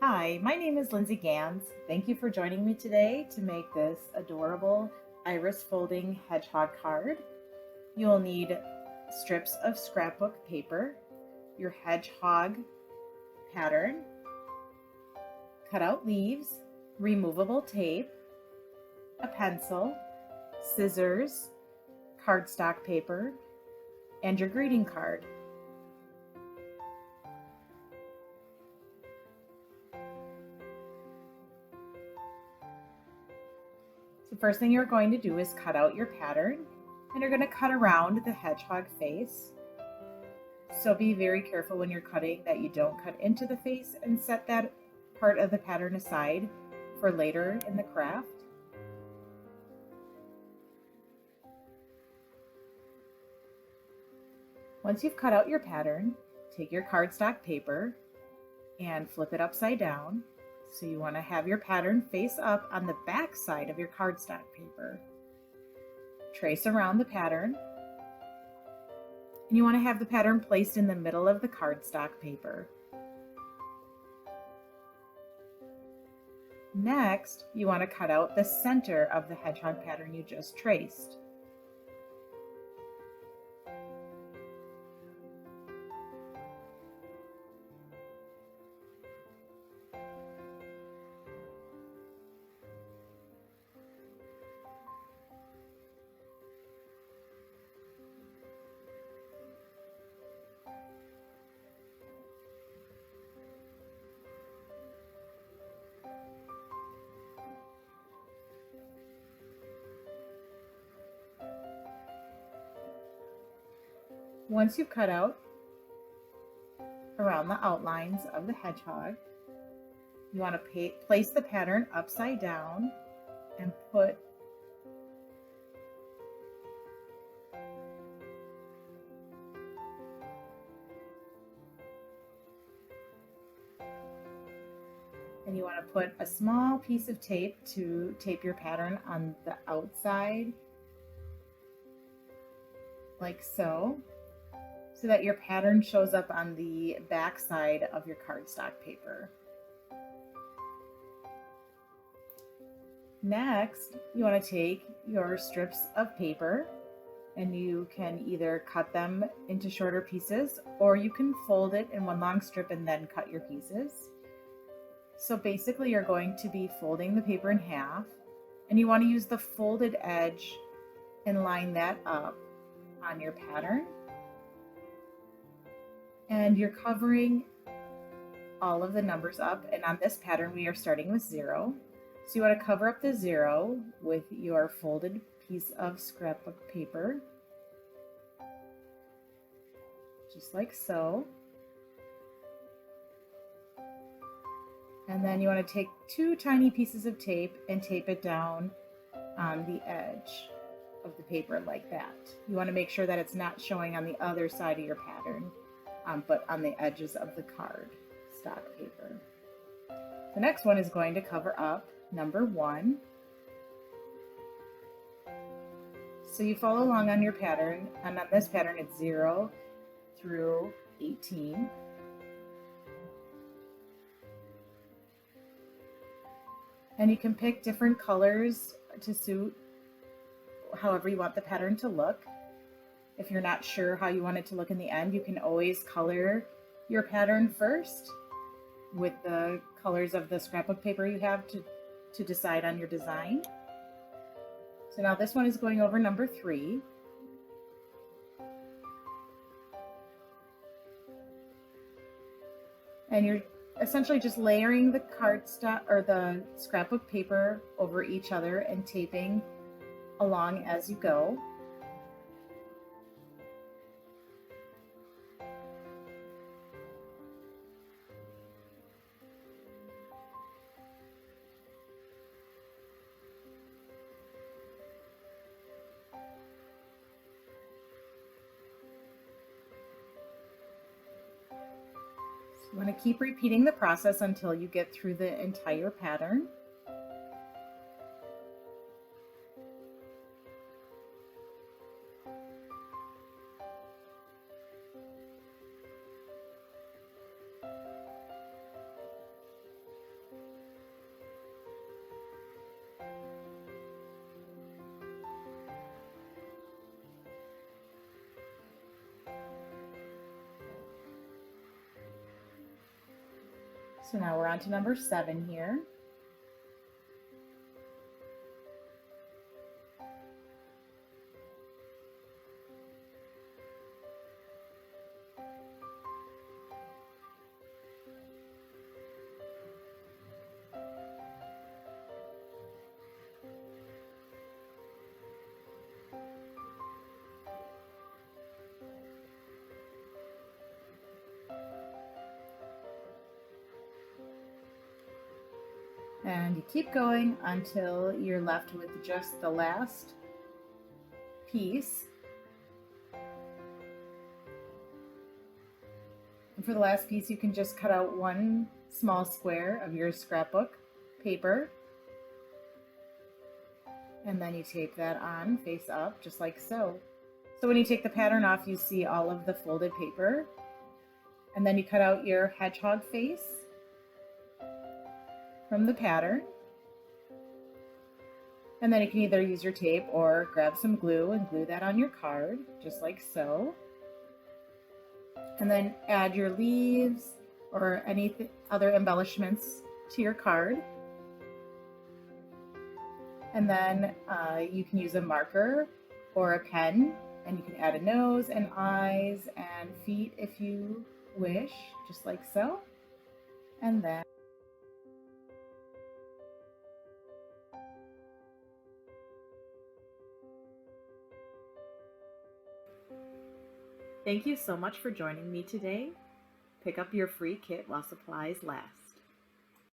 Hi, my name is Lindsay Gans. Thank you for joining me today to make this adorable iris folding hedgehog card. You'll need strips of scrapbook paper, your hedgehog pattern, cutout leaves, removable tape, a pencil, scissors, cardstock paper, and your greeting card. So first thing you're going to do is cut out your pattern, and you're going to cut around the hedgehog face. So be very careful when you're cutting that you don't cut into the face, and set that part of the pattern aside for later in the craft. Once you've cut out your pattern, take your cardstock paper and flip it upside down. So you want to have your pattern face up on the back side of your cardstock paper. Trace around the pattern, and you want to have the pattern placed in the middle of the cardstock paper. Next, you want to cut out the center of the hedgehog pattern you just traced. Once you've cut out around the outlines of the hedgehog, you want to place the pattern upside down and you want to put a small piece of tape to tape your pattern on the outside, like so that your pattern shows up on the back side of your cardstock paper. Next, you want to take your strips of paper, and you can either cut them into shorter pieces, or you can fold it in one long strip and then cut your pieces. So basically you're going to be folding the paper in half, and you want to use the folded edge and line that up on your pattern. And you're covering all of the numbers up, and on this pattern we are starting with 0. So you want to cover up the 0 with your folded piece of scrapbook paper, just like so. And then you want to take 2 tiny pieces of tape and tape it down on the edge of the paper like that. You want to make sure that it's not showing on the other side of your pattern, but on the edges of the card stock paper. The next one is going to cover up number 1. So you follow along on your pattern, and on this pattern it's 0 through 18. And you can pick different colors to suit however you want the pattern to look. If you're not sure how you want it to look in the end, you can always color your pattern first with the colors of the scrapbook paper you have to decide on your design. So now this one is going over number 3. And you're essentially just layering the cardstock or the scrapbook paper over each other and taping along as you go. You want to keep repeating the process until you get through the entire pattern. So now we're on to number 7 here. And you keep going until you're left with just the last piece. And for the last piece, you can just cut out one small square of your scrapbook paper. And then you tape that on face up, just like so. So when you take the pattern off, you see all of the folded paper. And then you cut out your hedgehog face from the pattern. And then you can either use your tape or grab some glue and glue that on your card, just like so. And then add your leaves or any other embellishments to your card. And then you can use a marker or a pen, and you can add a nose and eyes and feet if you wish, just like so. And then thank you so much for joining me today. Pick up your free kit while supplies last.